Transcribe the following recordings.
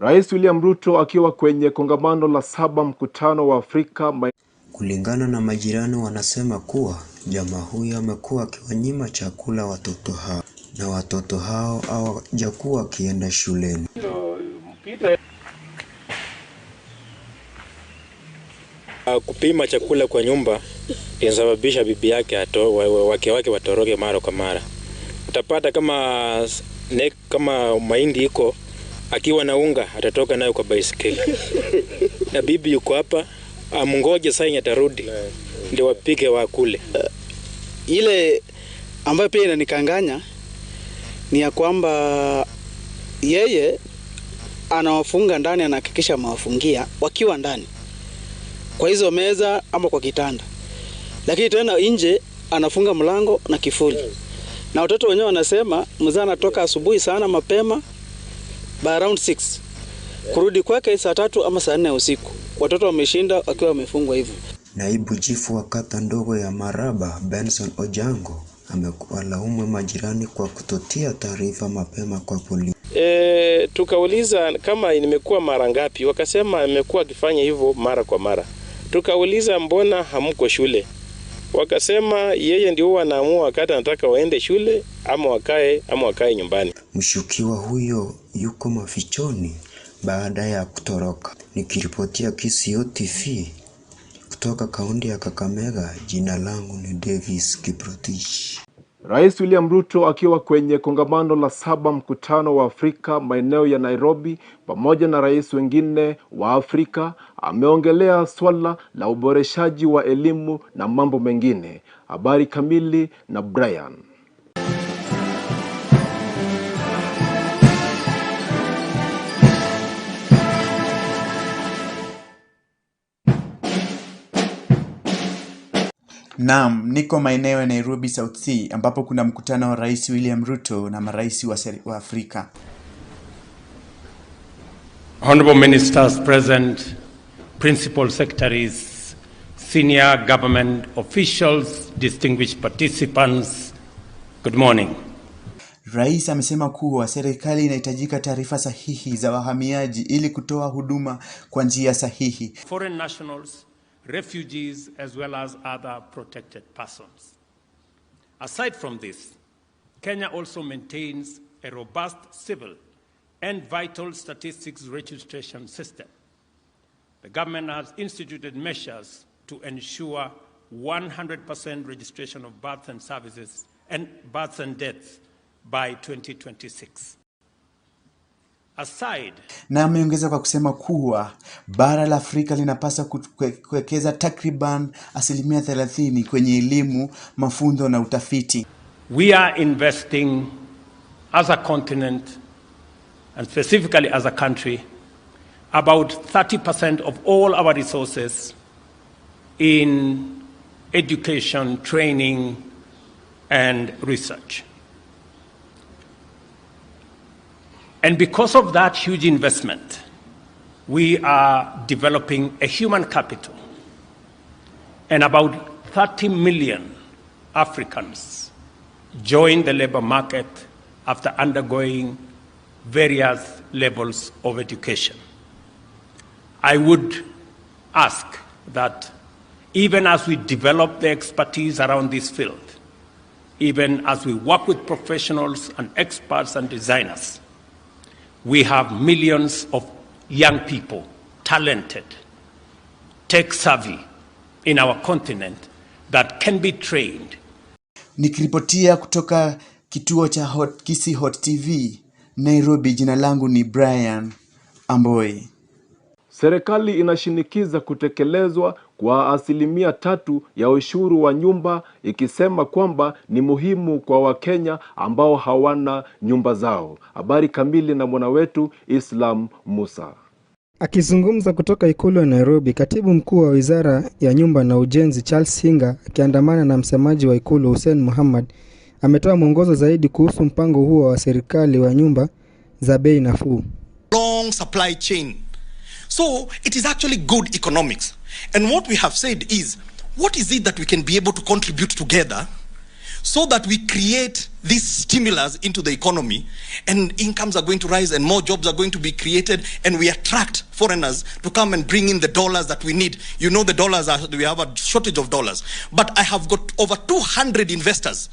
Rais William Ruto akiwa kwenye kongamano la 7 mkutano wa Afrika. Kulingana na majirani wanasema kuwa jamaa huyu amekuwa akiwanyima chakula watoto hao na watoto hao hawajakuwa wakienda shuleni. Kupima chakula kwa nyumba inasababisha bibi yake wake watoroke mara kwa mara. Utapata kama mahindi iko akiwa na unga atatoka nayo kwa baisikeli. Na bibi yuko hapa amngoje saa atarudi ndio wapike wakule. Ile ambayo pia inanikanganya ni ya kwamba yeye anawafunga ndani, anahakikisha mawafungia wakiwa ndani kwa hizo meza ama kwa kitanda, lakini tena nje anafunga mlango na kifuli. Na watoto wenyewe wanasema mzee anatoka asubuhi sana mapema by around 6 kurudi kwake saa 3 ama saa 4 usiku. Watoto wameshinda wakiwa wamefungwa hivyo. Naibu chifu wa kata ndogo ya Maraba Benson Ojango amewalaumu majirani kwa kutotia taarifa mapema kwa polisi. Tukauliza kama nimekuwa mara ngapi, wakasema amekuwa akifanya hivyo mara kwa mara. Tukauliza mbona hamko shule, wakasema yeye ndio huwa anaamua wakati anataka waende shule ama wakae nyumbani. Mshukiwa huyo yuko mafichoni baada ya kutoroka. Nikiripotia Kisio TV kutoka kaunti ya Kakamega, jina langu ni Davis Kiprotich. Rais William Ruto akiwa kwenye kongamano la 7 mkutano wa Afrika maeneo ya Nairobi pamoja na rais wengine wa Afrika ameongelea swala la uboreshaji wa elimu na mambo mengine. Habari kamili na Brian. Naam, niko maeneo ya Nairobi South C ambapo kuna mkutano wa Rais William Ruto na marais wa Afrika. Honorable Ministers present, Principal Secretaries, Senior Government Officials, distinguished participants, good morning. Rais amesema kuwa serikali inahitajika taarifa sahihi za wahamiaji ili kutoa huduma kwa njia sahihi. Foreign nationals, refugees, as well as other protected persons. Aside from this, Kenya also maintains a robust civil and vital statistics registration system. The government has instituted measures to ensure 100% registration of births and services and births and deaths by 2026. Na ameongeza kwa kusema kuwa bara la Afrika linapaswa kuwekeza takriban 30% kwenye elimu, mafunzo na utafiti. We are investing as a continent and specifically as a country about 30% of all our resources in education, training and research. And because of that huge investment, we are developing a human capital. And about 30 million Africans join the labor market after undergoing various levels of education. I would ask that even as we develop the expertise around this field, even as we work with professionals and experts and designers, we have millions of young people, talented, tech-savvy in our continent that can be trained. Nikiripotia kutoka kituo cha Kisii Hot TV, Nairobi, jina langu ni Brian Amboi. Serikali inashinikiza kutekelezwa kwa 3% ya ushuru wa nyumba, ikisema kwamba ni muhimu kwa Wakenya ambao hawana nyumba zao. Habari kamili na mwana wetu Islam Musa. Akizungumza kutoka ikulu ya Nairobi, katibu mkuu wa Wizara ya Nyumba na Ujenzi Charles Hinga akiandamana na msemaji wa ikulu Hussein Muhammad ametoa mwongozo zaidi kuhusu mpango huo wa serikali wa nyumba za bei nafuu. Long supply chain. So it is actually good economics. And what we have said is, what is it that we can be able to contribute together so that we create this stimulus into the economy, and incomes are going to rise and more jobs are going to be created, and we attract foreigners to come and bring in the dollars that we need. You know, the dollars we have a shortage of dollars. But I have got over 200 investors,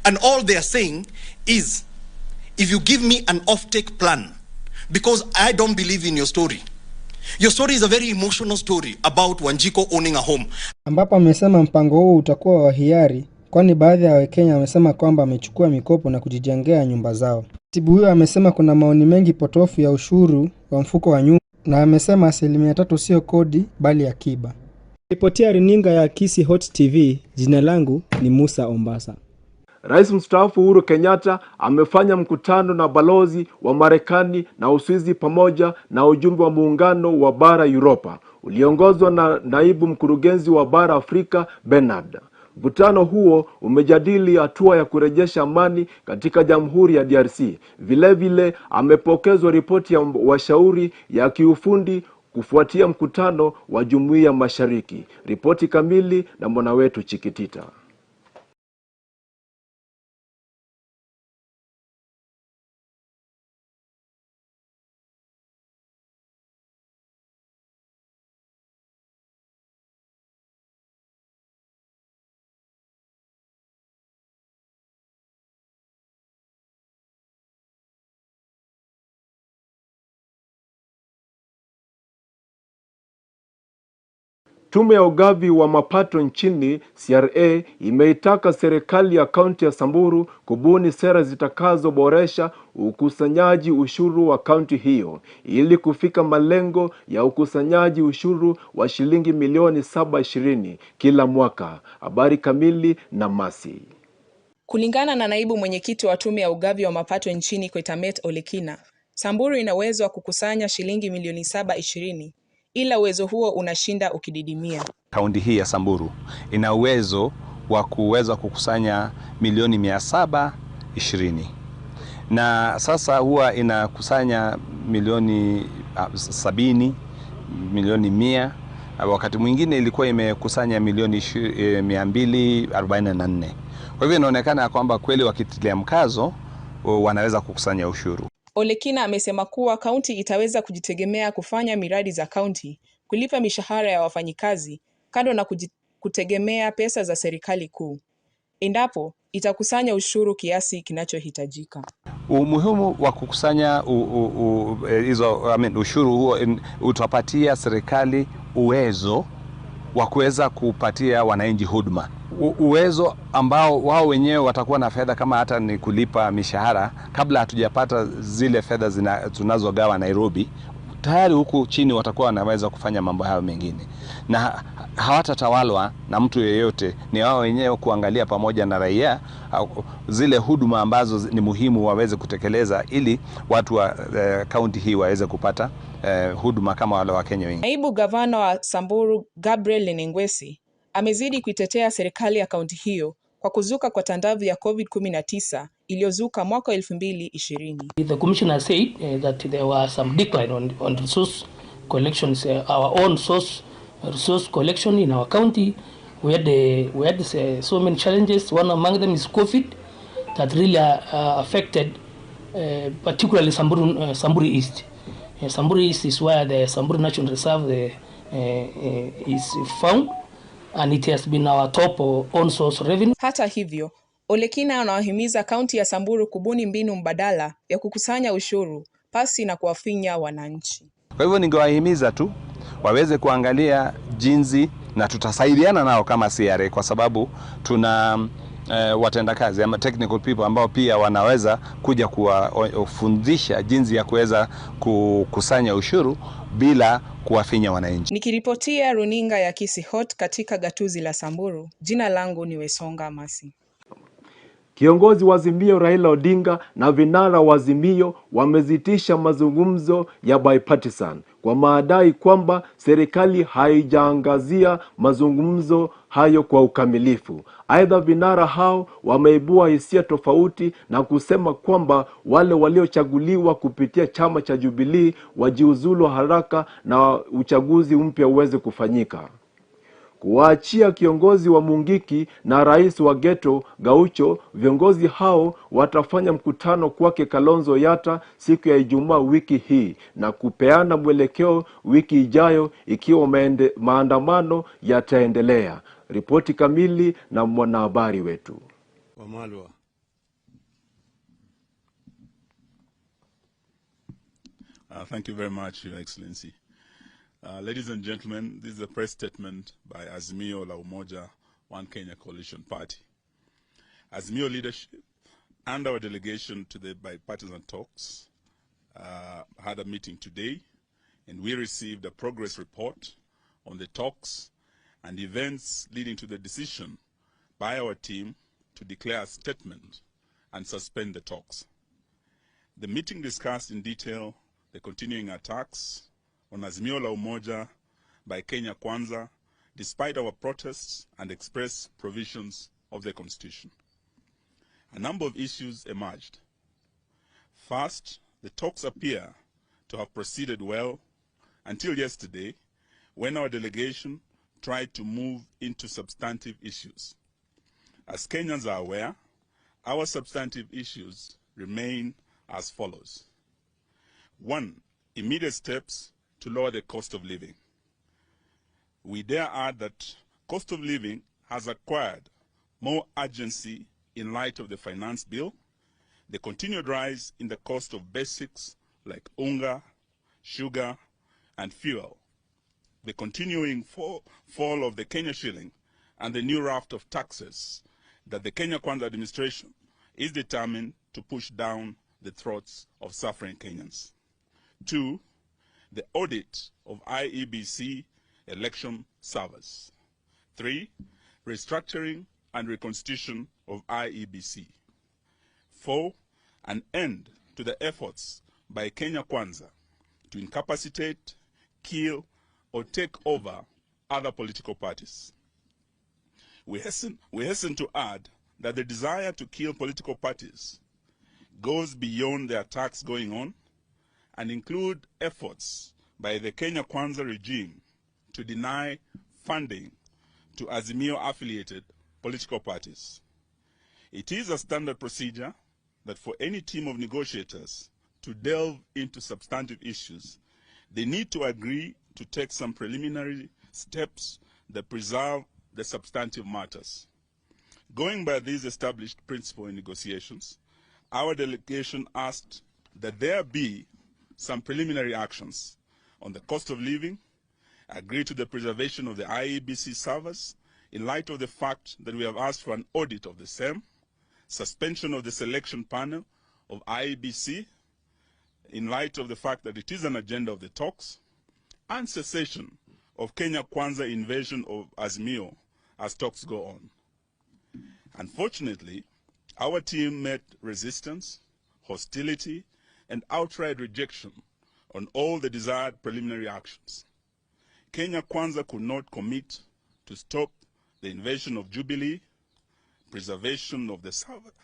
and all they are saying is, if you give me an offtake plan, because I don't believe in your story. Your story is a very emotional story about Wanjiko owning a home. Ambapo amesema mpango huu utakuwa wa hiari, kwani baadhi ya Wakenya wamesema kwamba amechukua mikopo na kujijengea nyumba zao. Katibu huyo amesema kuna maoni mengi potofu ya ushuru wa mfuko wa nyumba, na amesema 3% sio kodi bali akiba. Ripotia runinga ya Kisi Hot TV, jina langu ni Musa Ombasa. Rais mstaafu Uhuru Kenyatta amefanya mkutano na balozi wa Marekani na Uswizi pamoja na ujumbe wa muungano wa bara Europa uliongozwa na naibu mkurugenzi wa bara Afrika Bernard. Mkutano huo umejadili hatua ya kurejesha amani katika Jamhuri ya DRC. Vilevile amepokezwa ripoti ya washauri ya kiufundi kufuatia mkutano wa Jumuiya Mashariki. Ripoti kamili na mwana wetu Chikitita. Tume ya ugavi wa mapato nchini CRA imeitaka serikali ya kaunti ya Samburu kubuni sera zitakazoboresha ukusanyaji ushuru wa kaunti hiyo ili kufika malengo ya ukusanyaji ushuru wa shilingi milioni 720 kila mwaka. Habari kamili na Masi. Kulingana na naibu mwenyekiti wa tume ya ugavi wa mapato nchini Kwetamet Olekina, Samburu ina uwezo wa kukusanya shilingi milioni 720. Ila uwezo huo unashinda ukididimia. Kaunti hii ya Samburu ina uwezo wa kuweza kukusanya milioni 720. Na sasa huwa inakusanya milioni 70, milioni 100. Wakati mwingine ilikuwa imekusanya milioni 244. Kwa hivyo inaonekana kwamba kweli wakitilia mkazo wanaweza kukusanya ushuru. Olekina amesema kuwa kaunti itaweza kujitegemea kufanya miradi za kaunti, kulipa mishahara ya wafanyikazi, kando na kutegemea pesa za serikali kuu, endapo itakusanya ushuru kiasi kinachohitajika. Umuhimu wa kukusanya ushuru huo utapatia serikali uwezo wa kuweza kupatia wananchi huduma. Uwezo ambao wao wenyewe watakuwa na fedha, kama hata ni kulipa mishahara kabla hatujapata zile fedha tunazogawa Nairobi, tayari huku chini watakuwa wanaweza kufanya mambo hayo mengine, na hawatatawalwa na mtu yeyote. Ni wao wenyewe kuangalia pamoja na raia zile huduma ambazo ni muhimu waweze kutekeleza, ili watu wa kaunti hii waweze kupata huduma kama wale wa Kenya wengine. Naibu gavana wa Samburu Gabriel Lenengwesi amezidi kuitetea serikali ya kaunti hiyo kwa kuzuka kwa tandavu ya COVID-19 iliyozuka mwaka 2020. The commissioner said that there was some decline on resource collections, our own resource collection in our county. We had so many challenges. One among them is COVID that really affected particularly Samburu East. Samburu East is where the Samburu National Reserve is found, and it has been our top own source revenue. Hata hivyo, Olekina anawahimiza kaunti ya Samburu kubuni mbinu mbadala ya kukusanya ushuru pasi na kuwafinya wananchi. Kwa hivyo ningewahimiza tu waweze kuangalia jinsi, na tutasaidiana nao kama CRA, kwa sababu tuna watendakazi ama technical people ambao pia wanaweza kuja kuwafundisha jinsi ya kuweza kukusanya ushuru bila kuwafinya wananchi. Nikiripotia runinga ya Kisi Hot katika gatuzi la Samburu, jina langu ni Wesonga Masi. Kiongozi wa Azimio Raila Odinga na vinara wa Azimio wamezitisha mazungumzo ya bipartisan kwa madai kwamba serikali haijaangazia mazungumzo hayo kwa ukamilifu. Aidha, vinara hao wameibua hisia tofauti na kusema kwamba wale waliochaguliwa kupitia chama cha Jubilee wajiuzulu haraka na uchaguzi mpya uweze kufanyika. kuwaachia kiongozi wa Mungiki na rais wa Geto Gaucho. Viongozi hao watafanya mkutano kwake Kalonzo Yata siku ya Ijumaa wiki hii na kupeana mwelekeo wiki ijayo ikiwa maandamano yataendelea. Ripoti kamili na mwanahabari wetu Wamalwa. Thank you very much, Your Excellency. Ladies and gentlemen, this is a press statement by Azimio la Umoja One Kenya Coalition Party. Azimio leadership and our delegation to the bipartisan talks had a meeting today, and we received a progress report on the talks and events leading to the decision by our team to declare a statement and suspend the talks. The meeting discussed in detail the continuing attacks on Azimio la Umoja by Kenya Kwanza, despite our protests and express provisions of the Constitution. A number of issues emerged. First, the talks appear to have proceeded well until yesterday, when our delegation tried to move into substantive issues. As Kenyans are aware, our substantive issues remain as follows. 1. Immediate steps to lower the cost of living. We dare add that cost of living has acquired more urgency in light of the finance bill, the continued rise in the cost of basics like unga, sugar, and fuel, the continuing fall of the Kenya shilling, and the new raft of taxes that the Kenya Kwanza administration is determined to push down the throats of suffering Kenyans. 2. The audit of IEBC election servers. 3. Restructuring and reconstitution of IEBC. 4. An end to the efforts by Kenya Kwanza to incapacitate, kill, or take over other political parties. We hasten to add that the desire to kill political parties goes beyond the attacks going on and include efforts by the Kenya Kwanza regime to deny funding to Azimio-affiliated political parties. It is a standard procedure that for any team of negotiators to delve into substantive issues, they need to agree to take some preliminary steps that preserve the substantive matters. Going by these established principles in negotiations, our delegation asked that there be some preliminary actions on the cost of living, agree to the preservation of the IEBC servers in light of the fact that we have asked for an audit of the same, suspension of the selection panel of IEBC in light of the fact that it is an agenda of the talks, and cessation of Kenya Kwanza invasion of Azimio as talks go on. Unfortunately, our team met resistance, hostility, and outright rejection on all the desired preliminary actions. Kenya Kwanza could not commit to stop the invasion of Jubilee, preservation of the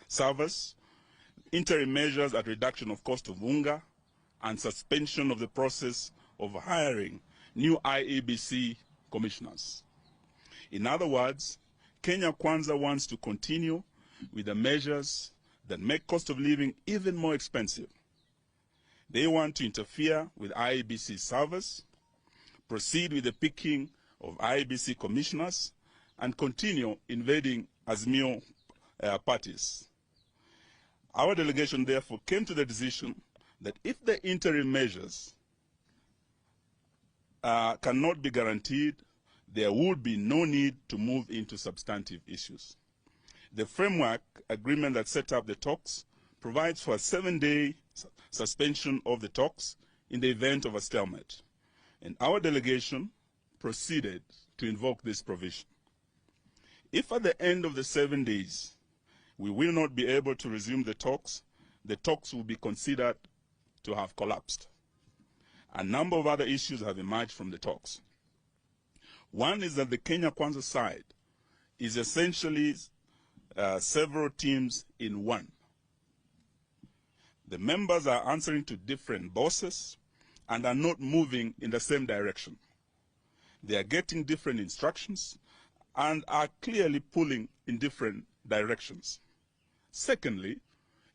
servers, interim measures at reduction of cost of unga, and suspension of the process of hiring new IEBC commissioners. In other words, Kenya Kwanza wants to continue with the measures that make cost of living even more expensive. They want to interfere with IEBC servers, proceed with the picking of IEBC commissioners, and continue invading Azimio parties. Our delegation therefore came to the decision that if the interim measures cannot be guaranteed, there would be no need to move into substantive issues. The framework agreement that set up the talks provides for a 7-day suspension of the talks in the event of a stalemate, and our delegation proceeded to invoke this provision. If at the end of the 7 days we will not be able to resume the talks will be considered to have collapsed. A number of other issues have emerged from the talks. One is that the Kenya Kwanza side is essentially several teams in one. The members are answering to different bosses and are not moving in the same direction. They are getting different instructions and are clearly pulling in different directions. Secondly,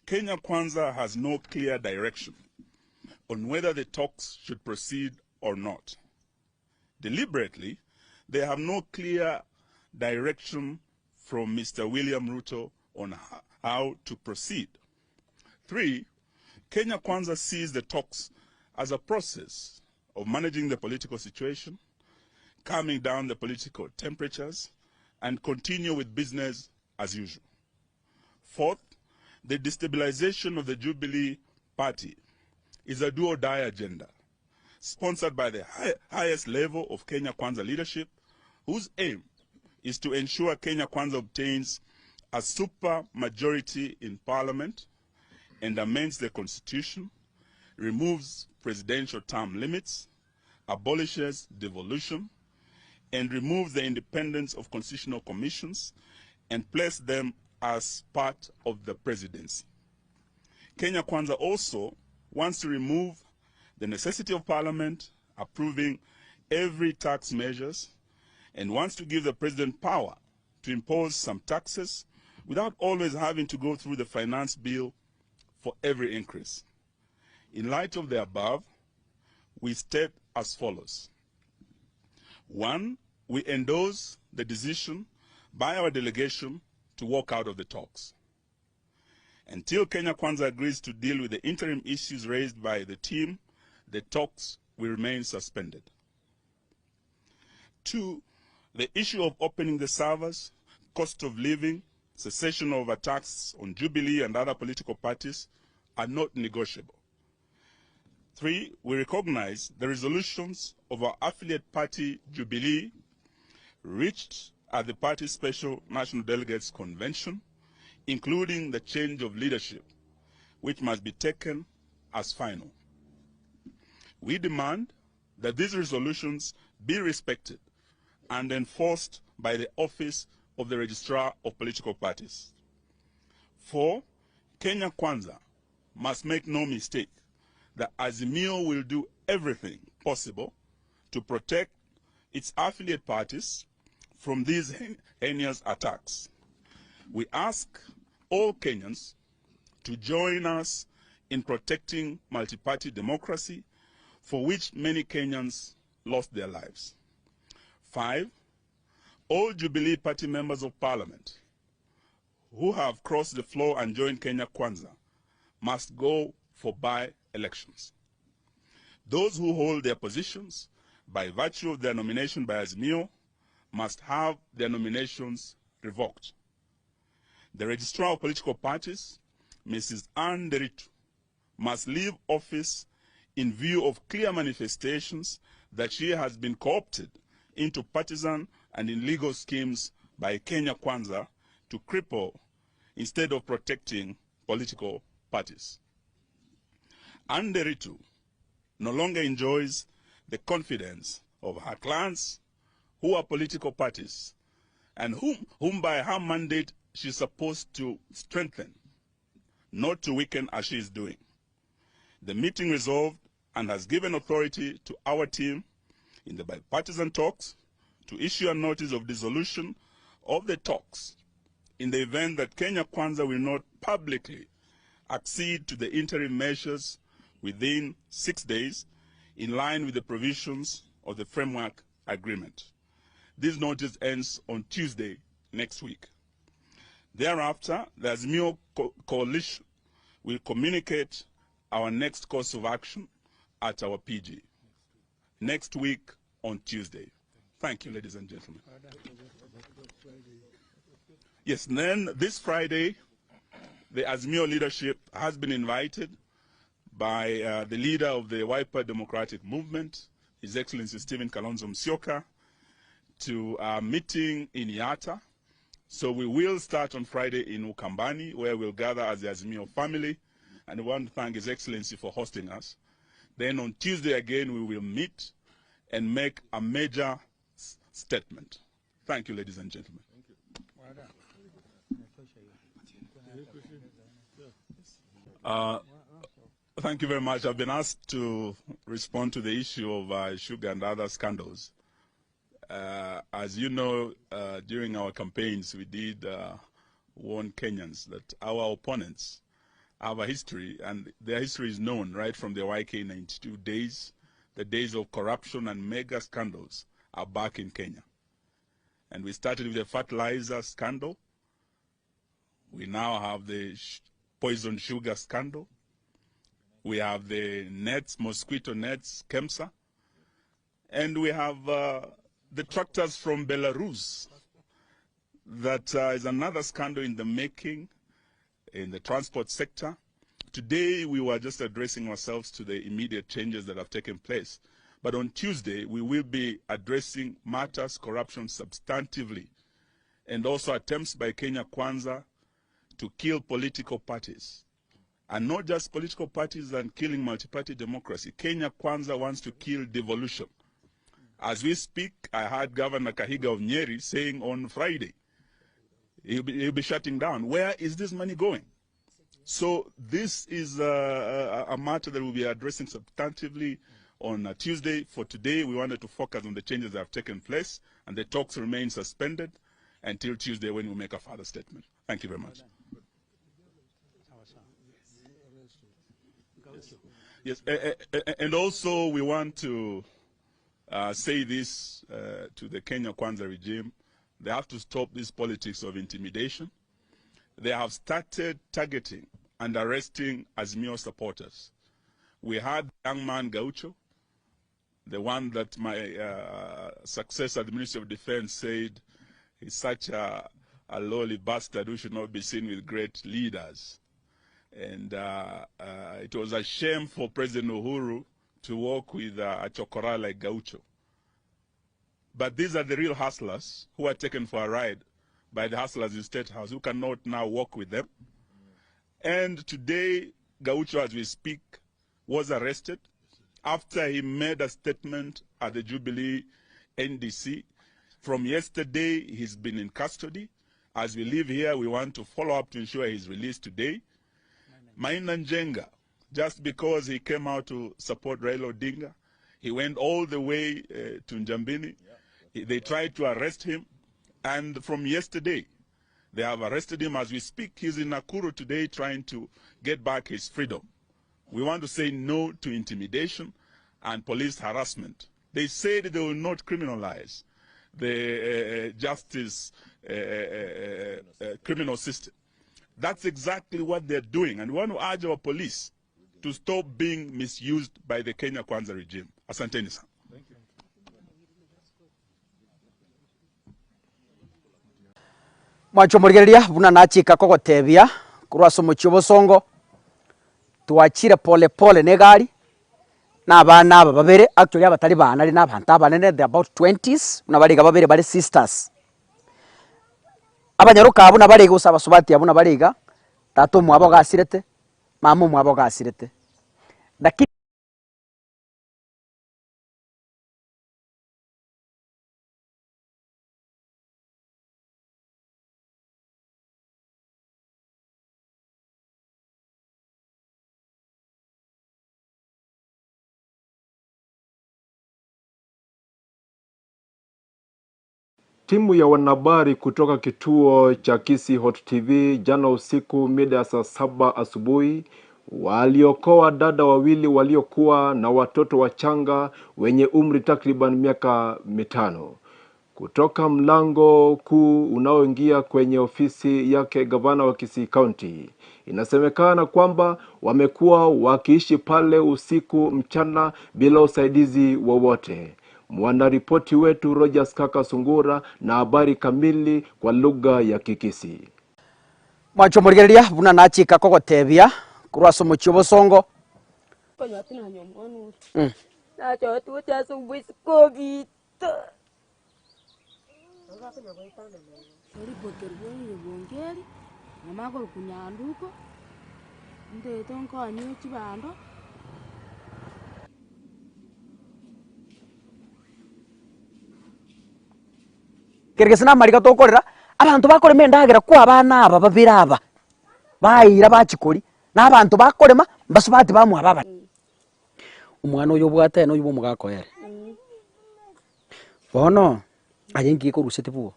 Kenya Kwanza has no clear direction on whether the talks should proceed or not. Deliberately, they have no clear direction from Mr. William Ruto on how to proceed. 3, Kenya Kwanza sees the talks as a process of managing the political situation, calming down the political temperatures, and continue with business as usual. 4th, the destabilization of the Jubilee Party is a do-or-die agenda, sponsored by the highest level of Kenya Kwanza leadership, whose aim is to ensure Kenya Kwanza obtains a super majority in parliament and amends the constitution, removes presidential term limits, abolishes devolution, and removes the independence of constitutional commissions and place them as part of the presidency. Kenya Kwanza also wants to remove the necessity of parliament approving every tax measures and wants to give the president power to impose some taxes without always having to go through the finance bill for every increase. In light of the above, we state as follows. 1, we endorse the decision by our delegation to walk out of the talks. Until Kenya Kwanza agrees to deal with the interim issues raised by the team, the talks will remain suspended. 2, the issue of opening the servers, cost of living, cessation of attacks on Jubilee and other political parties are not negotiable. 3, we recognize the resolutions of our affiliate party, Jubilee, reached at the party's Special National Delegates Convention, including the change of leadership, which must be taken as final. We demand that these resolutions be respected and enforced by the Office of the Registrar of Political Parties. 4, Kenya Kwanza must make no mistake that Azimio will do everything possible to protect its affiliate parties from these heinous attacks. We ask all Kenyans to join us in protecting multi-party democracy, for which many Kenyans lost their lives. 5, all Jubilee Party members of Parliament who have crossed the floor and joined Kenya Kwanza must go for by-elections. Those who hold their positions by virtue of their nomination by Azimio must have their nominations revoked. The Registrar of Political Parties, Mrs. Anne Deritu, must leave office in view of clear manifestations that she has been co-opted into partisan and illegal schemes by Kenya Kwanza to cripple instead of protecting political parties. Anne Deritu no longer enjoys the confidence of her clans, who are political parties, and whom by her mandate she is supposed to strengthen, not to weaken as she is doing. The meeting resolved and has given authority to our team in the bipartisan talks to issue a notice of dissolution of the talks in the event that Kenya Kwanza will not publicly accede to the interim measures within 6 days, in line with the provisions of the framework agreement. This notice ends on Tuesday next week. Thereafter, the Azimio coalition will communicate our next course of action at our PG next week on Tuesday. Thank you, ladies and gentlemen. Yes, then this Friday, the Azimio leadership has been invited by the leader of the Wiper Democratic Movement, His Excellency Stephen Kalonzo Musyoka, to a meeting in Yatta. So we will start on Friday in Ukambani, where we'll gather as the Azimio family, and I want to thank His Excellency for hosting us. Then on Tuesday again, we will meet and make a major statement. Thank you, ladies and gentlemen. Thank you. Thank you very much. I've been asked to respond to the issue of sugar and other scandals. As you know, during our campaigns, we did warn Kenyans that our opponents have a history, and their history is known right from the YK92 days. The days of corruption and mega scandals are back in Kenya. And we started with the fertilizer scandal. We now have the poison sugar scandal. We have the nets, mosquito nets, KEMSA. And we have the tractors from Belarus. That is another scandal in the making in the transport sector. Today, we were just addressing ourselves to the immediate changes that have taken place. But on Tuesday, we will be addressing matters, corruption substantively, and also attempts by Kenya Kwanza to kill political parties. And not just political parties and killing multi-party democracy. Kenya Kwanza wants to kill devolution. As we speak, I heard Governor Kahiga of Nyeri saying on Friday, he'll be shutting down. Where is this money going? So this is a matter that we'll be addressing substantively on Tuesday. For today, we wanted to focus on the changes that have taken place, and the talks remain suspended until Tuesday when we make a further statement. Thank you very much. Yes, and also we want to say this to the Kenya Kwanza regime. They have to stop this politics of intimidation. They have started targeting and arresting Azimio supporters. We had the young man Gaucho, the one that my successor at the Ministry of Defense said he's such a lowly bastard who should not be seen with great leaders. And it was a shame for President Uhuru to work with a chokora like Gaucho. But these are the real hustlers who are taken for a ride by the hustlers in State House, who cannot now work with them. And today, Gaucho, as we speak, was arrested after he made a statement at the Jubilee NDC. From yesterday, he's been in custody. As we leave here, we want to follow up to ensure he's released today. Maina Njenga, just because he came out to support Raila Odinga, he went all the way to Njambini. They tried to arrest him, and from yesterday, they have arrested him. As we speak, he's in Nakuru today trying to get back his freedom. We want to say no to intimidation and police harassment. They said they will not criminalize the justice criminal system. That's exactly what they're doing, and we want to urge our police to stop being misused by the Kenya Kwanza regime. Asanteni sana. Mwacho murigeria buna nachika kogotebia kurwaso muchibo songo twachire pole pole negari na abana aba babere actually abatari bana ari n'abantu abanene they about 20s una bariga babere bari sisters abanyaruka abuna bariga usaba subati abuna bariga tato mwabo gasirete mamu mwabo gasirete lakini Timu ya wanahabari kutoka kituo cha Kisii Hot TV jana usiku mida saa 7 asubuhi waliokoa dada wawili waliokuwa na watoto wachanga wenye umri takriban miaka 5 kutoka mlango kuu unaoingia kwenye ofisi yake gavana wa Kisii County. Inasemekana kwamba wamekuwa wakiishi pale usiku mchana bila usaidizi wowote. Mwanaripoti wetu Rogers Kaka Sungura na habari kamili kwa lugha ya Kikisii. Mwacho murigeria buna nachika kogotebia kurwaso muchibo songo nacho tucha subwisi covid ripoterwoni bongeri namako kunyanduko ndetonko anyochi bando Kirgesina marika tokorera abantu bakorema ndagera kwa abana aba babira aba bayira bachikori n'abantu bakorema mbasubati bamwe ababa umwana uyo bwate no yubo mugako yere bono ayengi ko rusete buo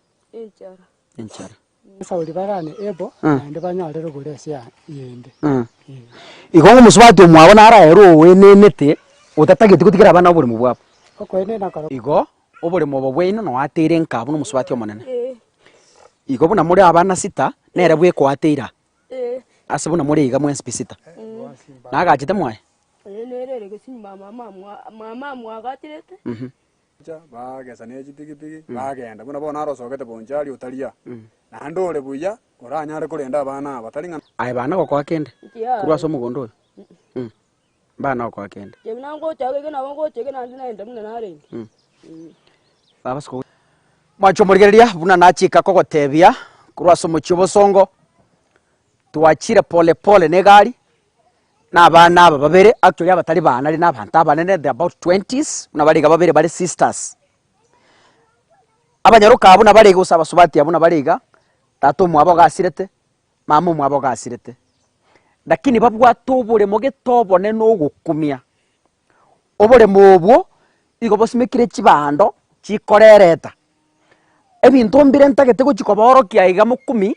enchara sauri barane ebo ande banyarero kuresia yende igongo musubati omwabo nara ero wenenete utatagete kutikira abana obuli mubwabo okwene nakaro igo obuli mobo bwino no atire nkabu no musubati omonene igo buna muri abana sita nere bwe ko ateira ase buna muri iga mwensi pisita nagachite mwae nerere gesini mama mwagatirete bagesa nechitigitigi bagenda buna bona arosogete bonjari utaria nandore buya oranyare kurenda abana bataringa ai bana ko akende kurwa so mugondo bana ko akende jemna ngo chage na ngo chege na ndina enda muna narengi baba sko macho murigeria buna nachika ko gotebia kurwa so muchibo songo tuachire pole pole negari na bana aba babere actually abatari bana ari n'abantu abanene they about 20s nabariga babere bari sisters abanyaruka abuna bariga usaba subati abuna bariga tato mwabo gasirete mama mwabo gasirete lakini babwa tobore moge tobone no gukumia obore mobwo igo bosimekire chibando chikorereta ebintu mbire ntagete guchikoboro kiaiga mukumi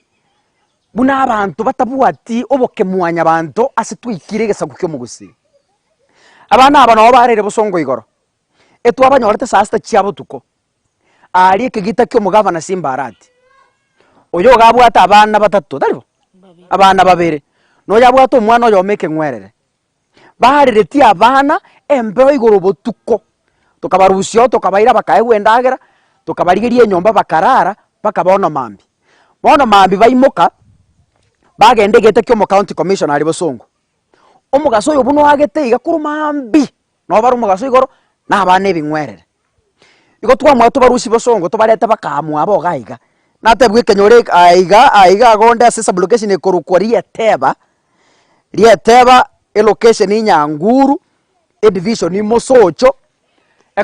buna abantu batabuati oboke mwanya abantu ase twikire gesagu kyo mugusi abana aba no barere busongo igoro etu abanyorete sasta chiabo tuko ari ekigita kyo mugavana Simbarati oyo gabwata abana batatu dalibo abana babere no yabwata omwana oyo meke ngwerere barereti abana embero igoro botuko tukabarusyo tukabaira bakaewe ndagera tukabarigerie nyomba bakarara bakabona mambi bona mambi baimoka bagende gete kyo mu county commissioner ari bosongo omugaso oyo buno agete iga kurumambi no baru mugaso igoro na abana ebingwerere igo twamwe tubarusi bosongo tubareta bakamu abo gaiga natebwe kenyore aiga gonda sesa location ekorukori lieteba location inyanguru division ni Mosocho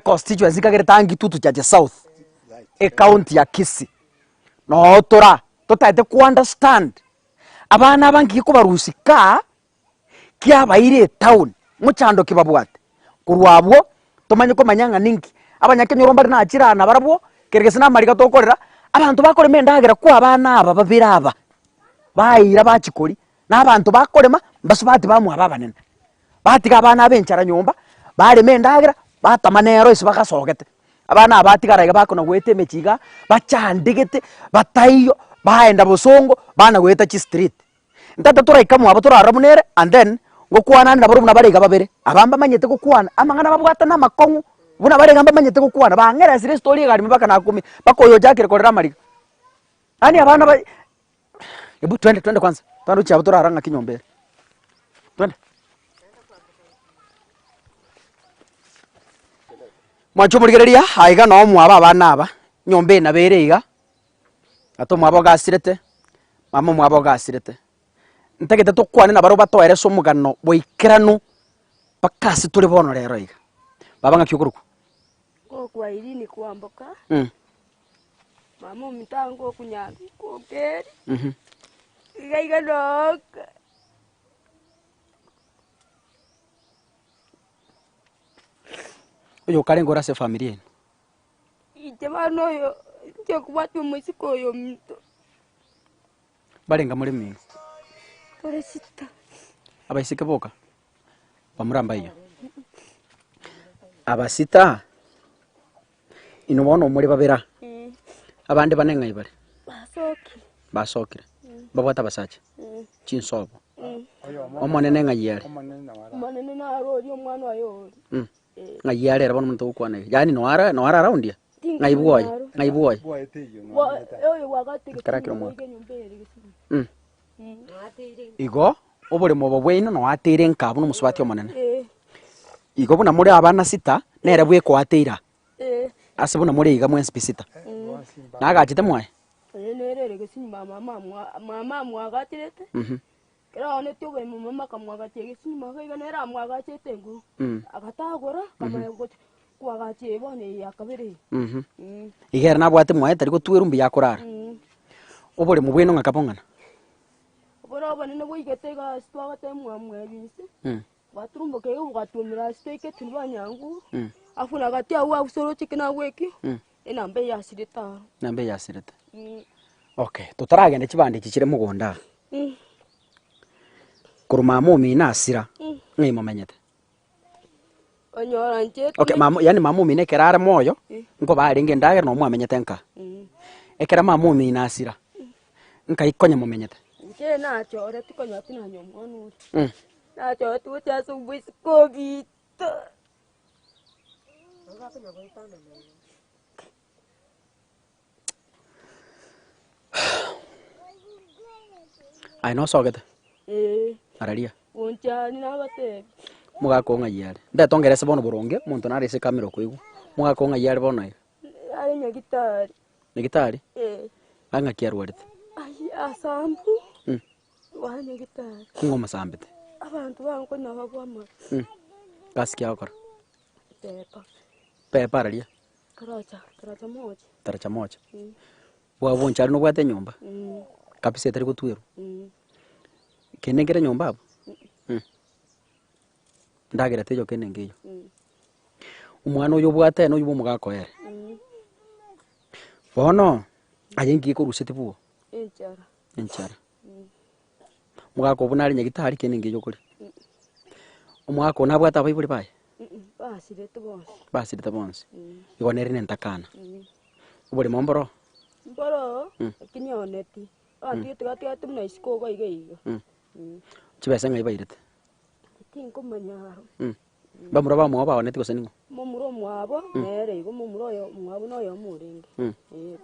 constituency kageretangi tutu cha south county ya Kisii no tora totaite ku understand abana bangi ko barusika kyabaire town muchando kibabwate kurwabwo tomanye ko manyanga ningi abanyakenyo rombari na achirana barabwo keregese na marika tokorera abantu bakore mendagera ku abana aba babiraba bayira bachikori n'abantu bakorema basubati bamu ababanene batiga abana benchara nyumba bare mendagera batamanero isi bakasogete abana abatigaraga bakona gwete mechiga bachandigete batayo baenda bosongo bana gweta chi street ntata turaikamu abo turaramunere and then gukwana ndabaru nabariga babere abamba manyete gukwana amangana babwata na makongu buna barega amba manyete gukwana bangera sire story gari mbaka na 10 bakoyo jakire korera mariga ani abana ba ebu twende kwanza twandu cha turaranga kinyombere twende mwacho murigereria aiga no mwaba abana aba nyombe na bereiga ato mwabo gasirete mama mwabo gasirete ntagete tukwane na baro batoere so mugano boikirano bakasi turi bono rero iga baba ngakyukuruko ko kwa irini kuamboka mama mitango kunyambi ko keri iga doka oyo karengora se familia eno ijabano yo nje kubatu musiko yo mito barenga muri mingi tore sita abaisike boka bamuramba iyo abasita inobono muri babera abandi banenga ibare basokire babwata basache chinsobo omonene ngayere omonene na rori omwana wayo ngayere arabona muntu ukwana yani noara round ya ngaibuoy oyo wakati karakiro mo igo obore mobo bweino no atire nkabu no musubati omonene igo buna muri abana sita nere bwe ko atira ase buna muri iga mwensi pisita nagachite mwae nerere gesini mama mwagatirete kera one tyobe mama kamwagatie gesini maka nera mwagachete ngo agatagora kama kwagatie bone yakabere igera nabwate mwae tari ko tuwerumbi yakorara obore mu bweno ngakapongana obora bane bwigete ga stwagate mwamwe bise baturumbo ke ugatumira steke tulwanyangu afuna gatia wa usoro chikina weki Inambe ya sirita. Nambe ya sirita. Okay, tutaragenda kibande kikire mugunda. Kuruma mumi nasira. Ngai mumenyete. Onyora nje. Okay, yani mumi ne kerare moyo. Ngo bari nge ndagera no mwamenyete nka. Ekera mumi nasira. Nka ikonya mumenyete. Nje na chore tikonya tina nyomonu. Na chore tu cha subuhi COVID. Ai no sogete. Araria. Uncha ni nabate. Muga ko ngayare. Nda tongerese bono boronge, muntu nari se kamera kwigu. Muga ko ngayare bono. Ari nyagitari. Nyagitari? Anga kiarwarite. Ai asambu. Wa nyagitari. Ngoma sambete. Abantu banko nabagwama. Gasikia okora. Pepa. Pepa araria. Taracha moja. Taracha moja. Bwa bonchari no bwate nyumba. Kapise tari gutwero. Kenengere nyumba abo. Ndagera tejo kenengeyo. Umwana uyu bwate no yubo mugakoere. Bono ayengi ko rusete buo. Enchara. Mugako bunari nyagitari kenengeyo kuri. Umwako nabwata bayibuli baye. Basirete bonse. Igonere nentakana. Ubuli momboro. Mboro. Kinyoneti. Andi tigatigate muna isiko go igeigo. Chibese ngai bayirete. Tinko manyaro. Bamuro ba mwa ba oneti goseningo. Momuro mwabo nere igo momuro yo mwabo no yo muringe.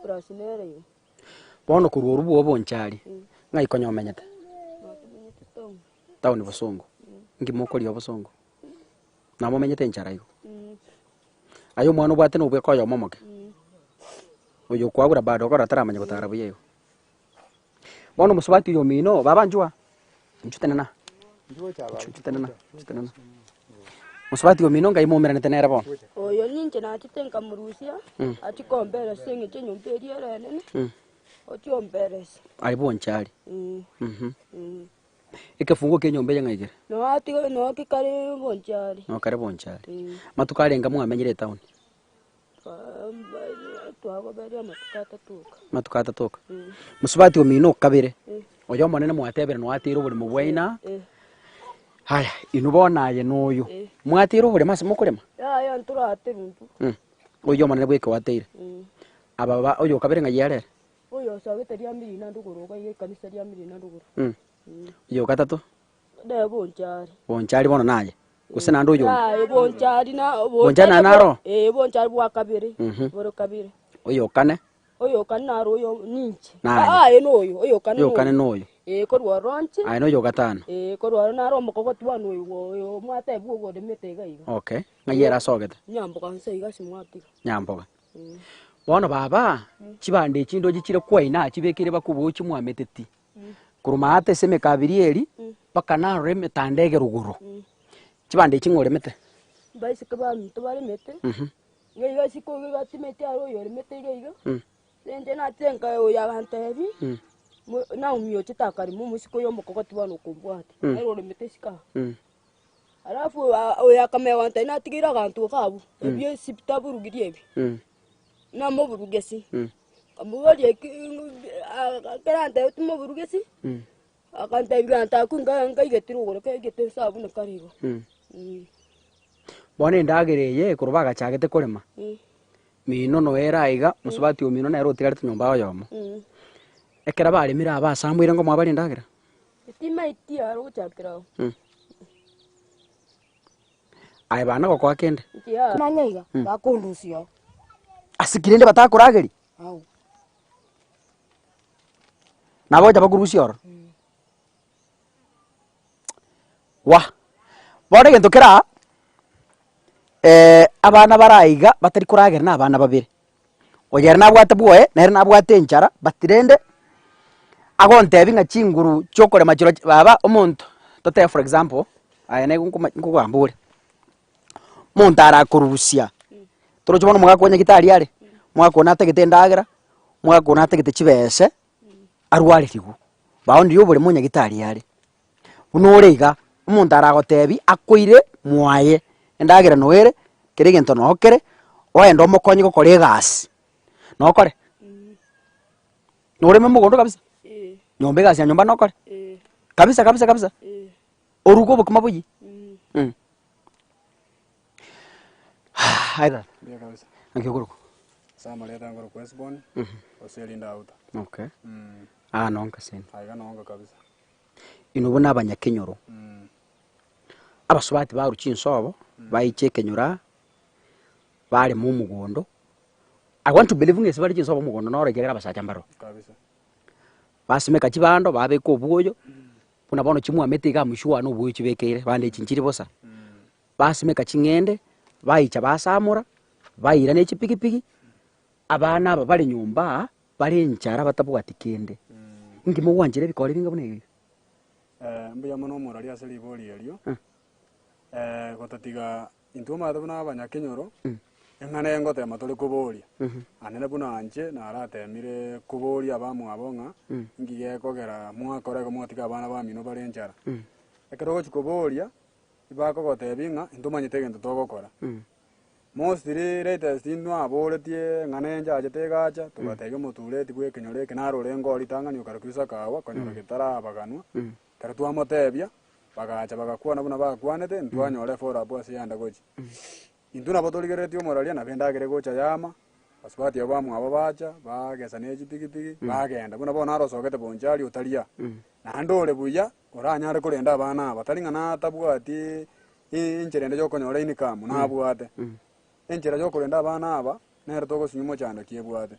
Plus nere igo. Bono kuruoru buo bonchari. Ngai konyo menyete. Tauni bosongo. Ngimokori obosongo. Namo menyete enchara igo. Ayo mwana bwate no bwe koyo momoke. Oyo kwagura bado kora taramanya gutara buyeyo. Bono musubati yo mino babanjwa. Nchutenena. Nchutenena. Musubati yo mino ngai momera netenera bono. Oyo ninje na titenka murusia. Ati kombere singe chenyo mperi erene. Oti omberes. Ai bonchari. Ikefungo kenyombe yangaigere. No ati no kikare bonchari. No kare bonchari. Matukarenga mwamenyire town. Matukata toka. Musubati omino kabire. Oyo monene mwatebere no atiro buri mubwaina. Haya, inubona ye noyo. Mwatiro buri mase mukurema. Ya nturate runtu. Oyo monene bweke wateire. Ababa oyo kabire ngayare. Oyo sagete ria miri na nduguru ga ye kanisa ria miri na nduguru. Yo gatatu. De bonchari. Bonchari bono naye. Kusena ndo yo. Bonchari na bonchari na naro. Bonchari bwa kabiri. Boro kabiri. Oyo kane. Oyo kane naro oyo ninche. Naye. Oyo oyo kane. Oyo kane noyo. Korwa ronche. Ai no yo gatano. Korwa naro mokogoti wanu oyo mwate bwo de metega igo. Okay. Ngayera sogete. Nyamboga nse iga simwati. Nyamboga. Bono baba chibande chindo gichire kwaina chibekire bakubuchi mwameteti. Kuruma ate seme kabiri eri paka na reme tandege ruguru. Chibande chingore mete. Baisi kaba mtu bari mete. Ngeiga siko ngeiga timete aro yo mete ngeiga. Nje na tenka yo ya bantebi. Na umyo chitakari mu musiko yo mokogoti wano kumbwati. Ero mete sika. Alafu oya kamewa ntana tigira gantu kabu. Ebyo siptaburu giriebi. Na moburugesi. Kamubali karanta utumburugesi. Akanta ibiranta kunga ngaigetiro gore kaigetiro sabu na karigo. Bone ndagereye kurubaga chagete kurema. Mino no era iga musubati umino na ero tigarte nyomba yomo. Ekera bari mira abasambwire ngo mwabari ndagera. Tima itia aro chakira. Ai bana ko kwakende. Na nyaiga bakundusio. Asikirende batakurageri. Au. Nabo jaba kurusior. Wa. Bode gento kera abana baraiga batari kuragera na abana babiri. Oyera na bwate buoye na na bwate enchara batirende agonte binga chinguru chokore machiro baba omuntu tote for example ayane ngukambure muntu arakurusia torochobona mugakonya gitari ari mwakona ategete ndagera mwakona ategete chibese arwari rigu baundi yo buri munya gitari ari unoriga umuntu aragotebi akoire mwaye ndagera noere kirigento nokere oendo mokonyi gukora egasi nokore noreme mugondo kabisa nyombe gasi ya nyumba nokore kabisa kabisa kabisa orugo bukuma buyi haida Ndio kabisa. ngikuru Sama leta ngoro kwesbon. Oselinda auta. okay nonka sen Aiga nonga kabisa. inubona abanyakenyoro abasubati baruchi insobo bayiche kenyura bari mu mugondo. I want to believe ngese bari insobo mugondo noregera basacha mbaro Kabisa. basimeka kibando babeka obugoyo puna bono chimu ametiga mushwa no buyo chibekere bande chinchiri bosa basimeka chingende bayicha basamura bayira ne chipikipiki abana aba bari nyumba bari nchara batabwati kende ngimo wanjire bikore binga bune mbuya muno murari aseli boli elio gotatiga intuma tabuna abanyakenyoro engane ngote matole kuboria anene buna anje na aratemire kuboria abamu abonga ngige kogera mwakore ko mwatika abana bamino bari nchara ekero chikoboria ibako gotebinga intuma nyitege ntogokora mostly latest ino aboretie ngane njaje tegacha tugatege mutureti gwe kenyoreke naro rengo litangani ukarukusa kawa konyora gitara abaganwa kare twamotebia bagacha bagakuana buna bagakwanete ntwanyore fora abo asiyanda gochi intuna botoligeretio moralia na bendagere gocha yama basubati abamu abo bacha bagesa neji pigipigi bagenda buna bona arosogete bonjali utalia na ndole buya oranyare kurenda abana batalinga na tabwati incherende jo konyora inikamu na abwate enchera jo kurenda abana aba nero togo sinyumo chanda kiebwate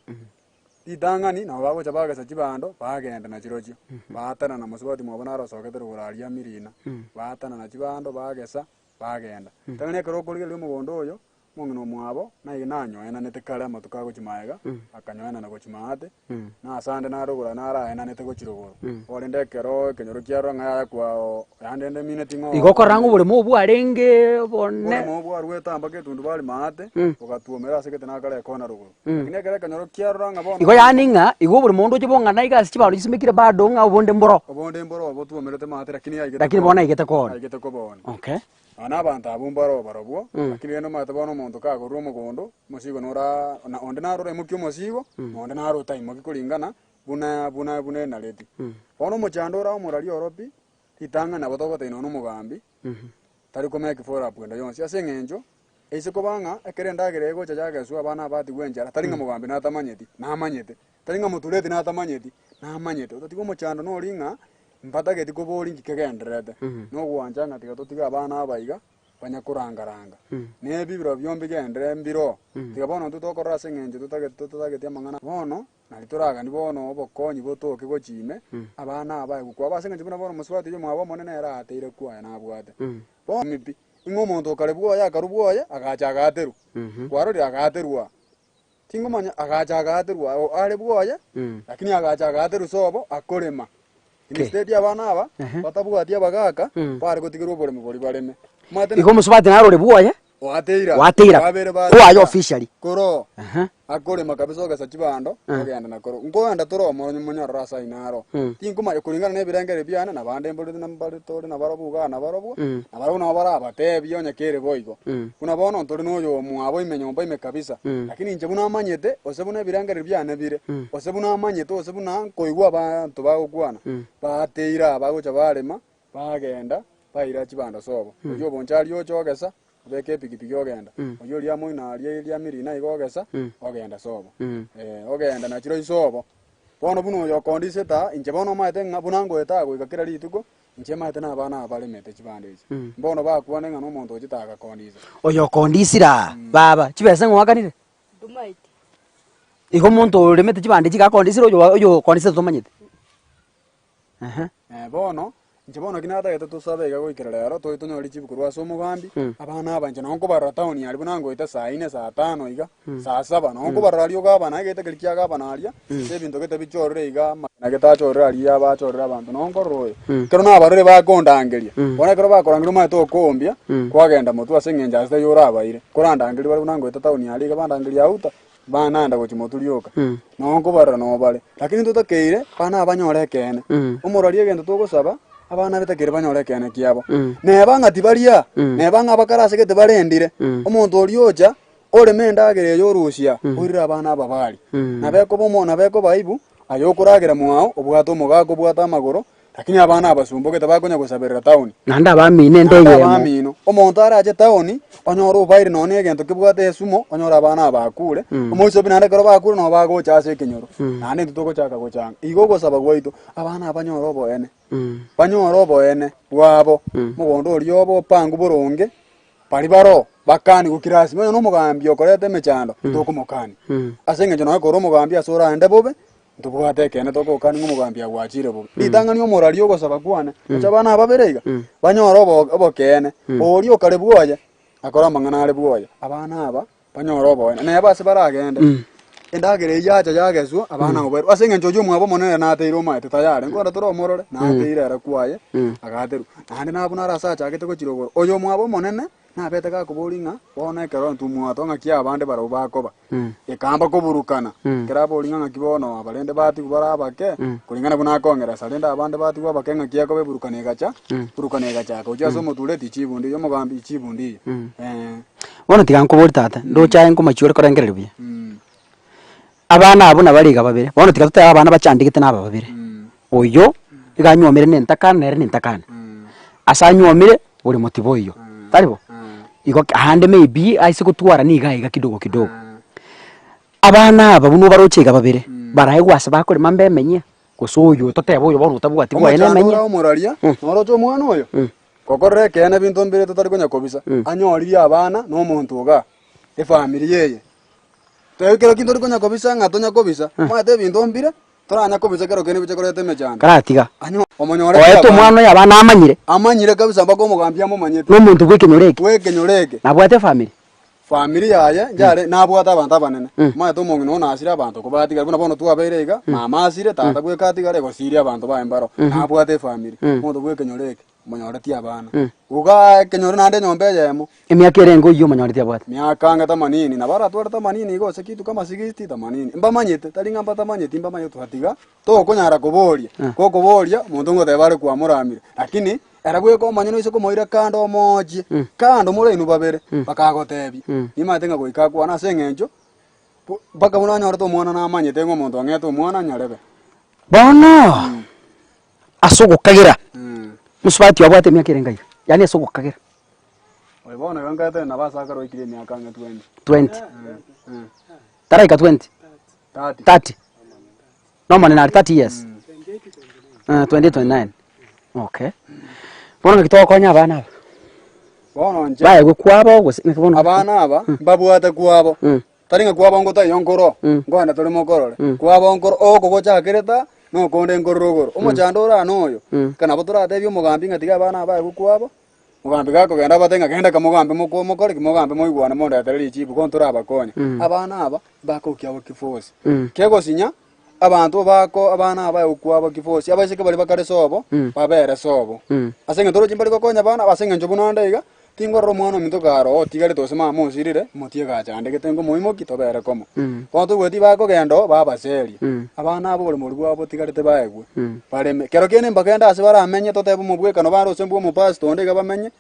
itangani na bago chabaga sachibando bagenda na chirochi batana na musubati mwabona arosogete ruguralia mirina batana na chibando bagesa bagenda tangane kero kulige lyo mugondo oyo mungino mwabo na iginanyo ena netekala matukago chimaega akanyoana na gochimate na asande na rugura na ara ena netego chiruguru orende kero kenyoro kiaro ngaya kwa yandende minute ngo igokorangu buri mu bwarenge bonne mu bwarweta ambake tundu bali mate ukatuomera sekete na kale kona ruguru lakini kere kenyoro kiaro ngabo igo yaninga igo buri mundu chibonga na igasi chibaro chisimikire bado nga obonde mboro botuomerete mate lakini bona igete kona igete kobona okay ana abantu abumbaro barobwo lakini eno mate bono muntu kago rumo gondo musigo nora na onde na rore mukyo musigo onde na rota imo kikulingana buna na leti bono mochando ra omurari oropi itanga na botogo teno no mugambi tari komeka fora bwenda yonsi asengenjo ese kobanga ekerenda gerego chajaga su abana bati gwenjara taringa mugambi na tamanyeti na amanyete taringa mutuleti na tamanyeti na amanyete otatigo mochando no ringa mpata geti kobori ngikegenderete no gwanjanga tiga totiga abana abaiga banya kurangaranga ne bibiro byombi gendere mbiro tiga bono tutokora sengenje tutagete amangana bono nalituraga ni bono obokonyi botoke gochime abana abaye gukwa basengenje buna bono muswati yo mwabo monene era ateire kwa na abwate bono mipi ingo muntu karibwo ya karubwoya agacha agateru kwarori agaterwa tingomanya agacha agaterwa ari bwoya lakini agacha agateru sobo akorema instead abana aba batabwatia bagaka pare gotigirwo bore mugori bareme igo musubati narore bwoya wateira kwayo officially koro akore makabiso gasa chibando ogenda na koro ngoenda toro munyarora sai naro tinkuma kuringana ne birengere byana na bande mbole na mbale tore na barobuga na barobu na barobu na baraba tebyo nyakere boigo kuna bono tori noyo mwabo imenyomba ime kabisa lakini nje buna amanyete osebuna birengere byana bire osebuna amanyete osebuna koigwa abantu bagukwana bateira bagocha barema bagenda baira chibando sobo oyo bonchali ocho gesa beke pikipiki ogenda oyo lya moina lya mirina igogesa ogenda sobo ogenda na chiro isobo bono buno yo kondiseta inje bono maete ngabunango etago igakira lituko inje maete na bana abalemete chibande ichi bono bakwane ngano muntu chitaka kondisa oyo kondisira baba chibese ngwakanire dumaiti igo muntu ulemete chibande chikakondisira oyo kondisira tumanyite bono nchibono kinata gete tusabega goikera lero toi tunyori chibukurwa so mugambi abana abanje nonko barra town yali bunango ita saa 4 saa 5 iga saa 7 nonko barra lyo gabana gete kilikia gabana alia sebinto gete bichorre iga na geta chorre alia ba chorre abantu nonko royo kero na barre ba kondangelia bona kero ba korangiro ma to kombia kwagenda mutu asengenja ase yora abaire korandangeli bali bunango ita town yali ga bandangelia auta bana anda gochimotulioka nonko barra no bale lakini tutakeire bana abanyore kene umurari egento tugusaba abana betakere banyore kene kiabo neba ngati baria neba ngabakarase gete barendire omuntu orioja ore mendagere yorusia urira abana ababari nabeko bomo nabeko baibu ayokuragira mwao obwato mugako bwata amagoro lakini abana abasumboke tabakonya gusabirira town nanda abamine ndeye abamino omonto araje town onyora ubaire none egento kibwate esumo onyora abana abakure omoiso binande karo bakure no bagocha ase kinyoro nande tutoko chaka gochanga igo gosaba gwaito abana abanyora oboene banyora oboene bwabo mugondo oriobo pangu boronge bari baro bakani gukirasi mwe no mugambi okorete mechando toko mukani asenge jono akoro mugambi asora ande bobe ndubwate kene toko kani ngumugambi agwachire bobe litangani omorali ogosaba kwane acha bana ababerega banyora obo kene ori okare bwoya akora mangana ale bwoya abana aba banyora obo ne base baragende endagere yacha yageswa abana oberu asenge njojo mwabo monene na ateiro maite tayare ngora toro morore na ateire ara kwaye agateru nande nabuna arasa chagete ko chirogoro oyo mwabo monene na bete ka kubolinga bona kero ntumu atonga kia abande baro bakoba ekamba kuburukana kera bolinga ngakibono abalende bati kubarabake kulingana buna kongera salenda abande bati kubakenga kia ko beburukane gacha burukane gacha ko jaso motuleti chibundi yo mugambi chibundi bona tiganko bortata ndo chaye ngo machure korengere biye abana abo nabariga babere bona tigatutaya abana bachandigite naba babere oyo iganyomere nentakana nere nentakana asanyomere uri motivo iyo taribo iko hande maybe aise kutwara niga kidogo kidogo abana aba buno barochega babere barayegwasa bakore mambe menye kusoyo totebo yo boruta bwati bwa ene menye omoralia norocho mwana oyo kokorre kene bintu mbere tutari konya kobisa anyoriria abana no muntu oga efamily yeye tekero kintu konya kobisa ngatonya kobisa mate bintu mbire toranya kobisa kero kene biche korete mejana karatiga omonyore oeto mwana yabana amanyire kabisa mbako mugambia mumanyete no muntu gwekenyoreke nabwate family yaye njare nabwata abantu abanene mate omongi no nasira abantu kubati kari bono tuabeirega mama asire tata gwekati gare gosiria abantu baembaro nabwate family muntu gwekenyoreke monyore ti abana uga kenyore nande nyombe yemo emiaka erengo iyo monyore ti abwate miaka nga 80 na bara twara 80 igo se kitu kama 60 80 mbamanyete talinga mbatamanyete mbamanyete hatiga to konyara kuboria koko boria muntu ngo tebare kwa muramire lakini era gweko manyano iso komoira kando moji kando mure inu babere bakagotebi nimatenga goika kwa na sengenjo baka muna nyora to mwana na manyete ngo muntu angeto mwana nyarebe bona asogo kagira musubati wabwate miaka erenga iyo yani asogo kagira oibona gangate na basa karo ikire miaka nga 20 taraika 20 30 no man na 30 years 2029 okay bona kitoko konya abana bona nje baye kwabo nikubona abana aba babwate kwabo taringa kwabo ngo tayonkoro ngwana tole mokorore kwabo nkoro oko gocha kereta no konde ngorogoro omochandora noyo kana botura tebyo mugambi ngatiga abana aba kwabo mugambi gako genda batenga genda kamugambi mukore kimugambi moigwana monda atariri chibu kontora abakonya abana aba bako kyabo kifosi kego sinya abantu bako abana aba ukwabo kifosi abashike bali bakare sobo babere sobo asenge toro chimbali kokonya bana abasenge njobu nondaiga tingorro mwana minto garo otigare tosema musirire mutie gachande getengo muimo kitobere komo kontu gweti bako gendo baba seri abana abo bali muri bwabo tigarete baegwe bareme kero kene mbagenda ase baramenye totebo mubweka no baro sembu mu pastor ndega bamenye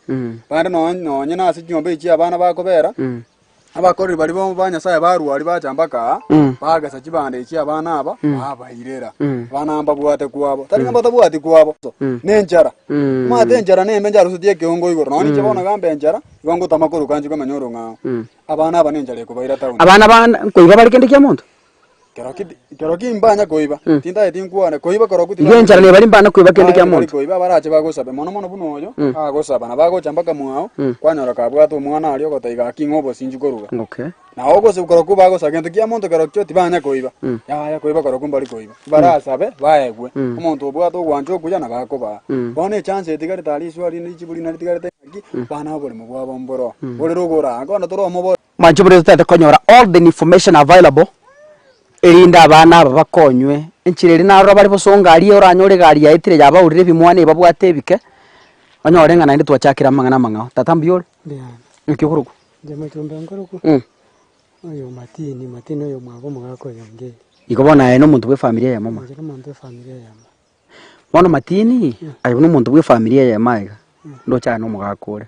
bande no nyina ase nyombe ichi abana bako bera abakori bali bo banya saye baruari bachambaka bagasa kibande ichi abana aba abairera bana amba bwate kwabo taringa batabwati kwabo nenjara mate njara nembe njara sudie kiongo igoro noni chebona gambe njara iwango tamakuru kanji kwa manyoro ngao abana aba nenjara ko baira tauni abana koiba bali kende kya muntu kero kimbanya koiba tinda etinkwane koiba koro kuti ngenjara ne bali mbana koiba kende kya muntu koiba barache bagosabe mono buno oyo agosaba na bagochambaka mwao kwanyora kabwato mwana ali okotaiga kingobo sinji koruga okay na ogo se koro kubago sagente kya muntu kero kyo tibanya koiba ya koiba koro kumbali koiba barasabe baegwe omuntu obwato gwanjo kuja na bakoba bone chance etigare tali swali ni chibuli na tigare taki bana bole mugwabo mboro bole rogora ngona toro mobo manchubure tete konyora all the information available erinda abana aba bakonywe enchireri naro bali bosonga ali oranyore gari yaitire yaba urire bimwane babwate bike onyore ngana ndi twachakira mangana mangao tatambiore nkikuruku jama tumbe ngoruku oyo matini oyo mwabo mugako yonge ikobona eno muntu we familia ya mama njira muntu we familia ya mama mwana matini ayo no muntu we familia ya maiga ndo cha no mugakore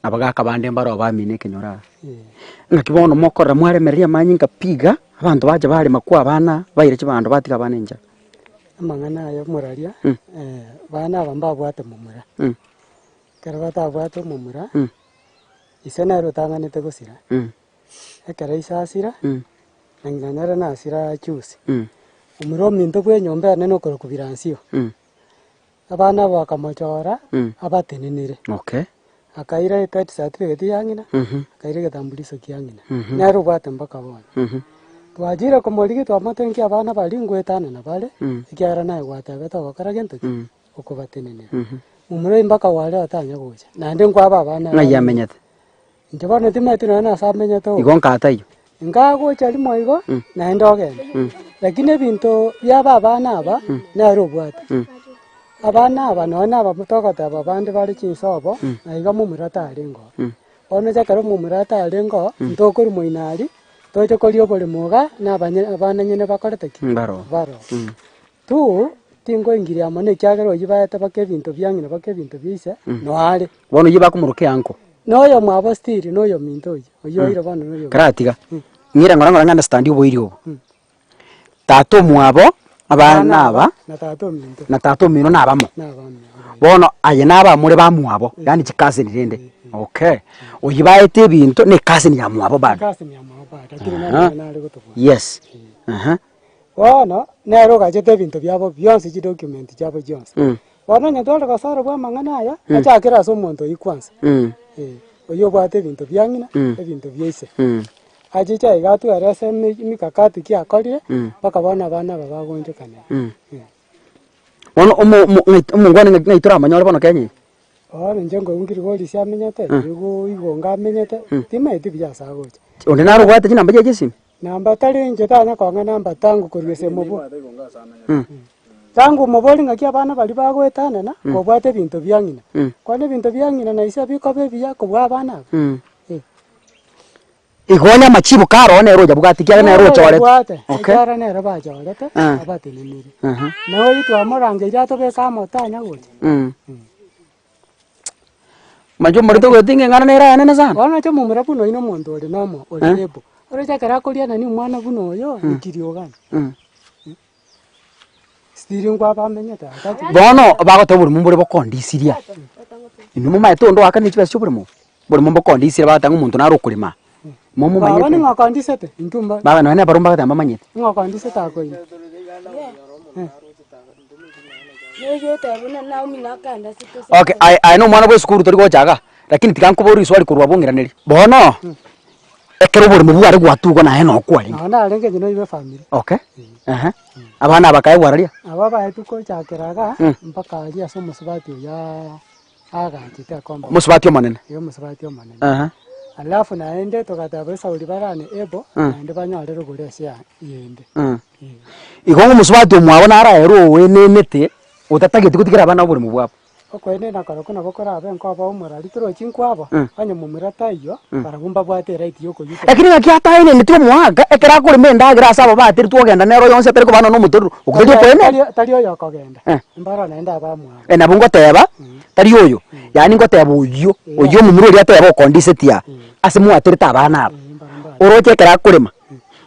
abagaka bande mbaro bamine kenyora ngakibono mokora mwaremeria manyinga piga abantu baje bari makwa bana baire kibando batiga banenja amangana ya muraria bana bamba bwate mumura kera batabwate mumura isena rotanganete gusira ekera isasira nanganyara nasira chusi umuro minto bwe nyombe neno koro kubiransio abana bakamachora abatenenire okay akaira pet certificate yangina akaira gatambuliso kyangina naro bwate mpaka bona twajira komorigi twamatenki abana bali ngwetana na bale ikyara naye gwataga gakara gento okubatenenira umuro mpaka wale atanya gocha nande ngwaba abana ngayamenyete njabana timetino na samenyeto igonka atayo ngagocha limo igo naende ogenda lakini ebinto byaba abana aba naro bwate abana aba nona aba mutogota aba bandi bali chinsobo naiga mumurata alingo ono jakaro mumurata alingo ntokori moinari toje koli obole moga na abana nyene bakorete ki baro tu tingo ingiria amane kyagero yibaete bakebinto byangine bakebinto byise no ale bono yiba kumuruke anko noyo mwabo stiri noyo minto oyo ire bono noyo karatiga ngira ngora ngana standi obo irio tato mwabo abana aba na tato mino nabamo bono aye naba muri bamwabo yani chikase nirende okay oyibaete bintu ne kase ni yamwabo bado yes bono nero gachete bintu byabo byonse chi document chabo jonse bono nyatwala kasara bwa mangana aya achakira so muntu ikwanza oyo bwate bintu byangina ebintu byise achicha igatu arase mikakati kia kolie bakabona abana babagonjekana bono umungwane ngaitura amanyore bono kenyi njengo ungiri goli sia menyete igo ngamenyete timete byasa gocha onde naro gwate namba je jesi namba tali nje tanya kwanga namba tangu kurwese mubo tangu muboli ngaki abana bali bagwetana na kobwate bintu byangina kwane bintu byangina na isa bikobe bya kubwa abana igonya machibu karo ne roja bugati kya ne roja wale okay kara ne roba jawalete abate niniri na oyi twa morange ja to be kama tanya gocha majo morito gotinge ngana ne ra nene sana wana cho mumura puno ino muntu oli nomo oli lebo ore cha kara kolia nani mwana puno yo nikiriyo gana stiri ngwa bamenyeta bono bagote buri mumbure bokondisiria inu muma etondo akani chibese buri mu buri mumbo kondisiria batanga umuntu naro kulima momu manyete baba ni ngakondisete ntumba baba none barumba katamba manyete ngakondisete akoyi okay I know mwana bwe skuru tori gochaga lakini tikankubori swali kurwa bongiraneri bono ekero buri mubu ari gwatugo na heno kwari na arenge jino ibe family okay abana abakaye wararia ababa etuko chakeraga mpaka ali aso musubati ya agantite komba musubati omanene yo musubati omanene alafu naende tokataba sauli barane ebo naende banyale ruguresia yende igongo musubati omwabo nara ero wenenete utatagete kutikira abana buri mubwabo okwene nakaroko nabokora abenko aba omurari turo chinkwabo anya mumurata iyo baragumba bwate right yoko yuko lakini ngakiata ine nitwe mwaga ekera kuri menda gira sabo batiri twogenda nero yonse tari kubana no muturu ukutyo kwene tari oyo akogenda imbara naenda abamwa nabo ngoteba tari oyo yani ngoteba oyo mumuru ria teba kondisetia asimu atirita abana abo oroche ekera kurima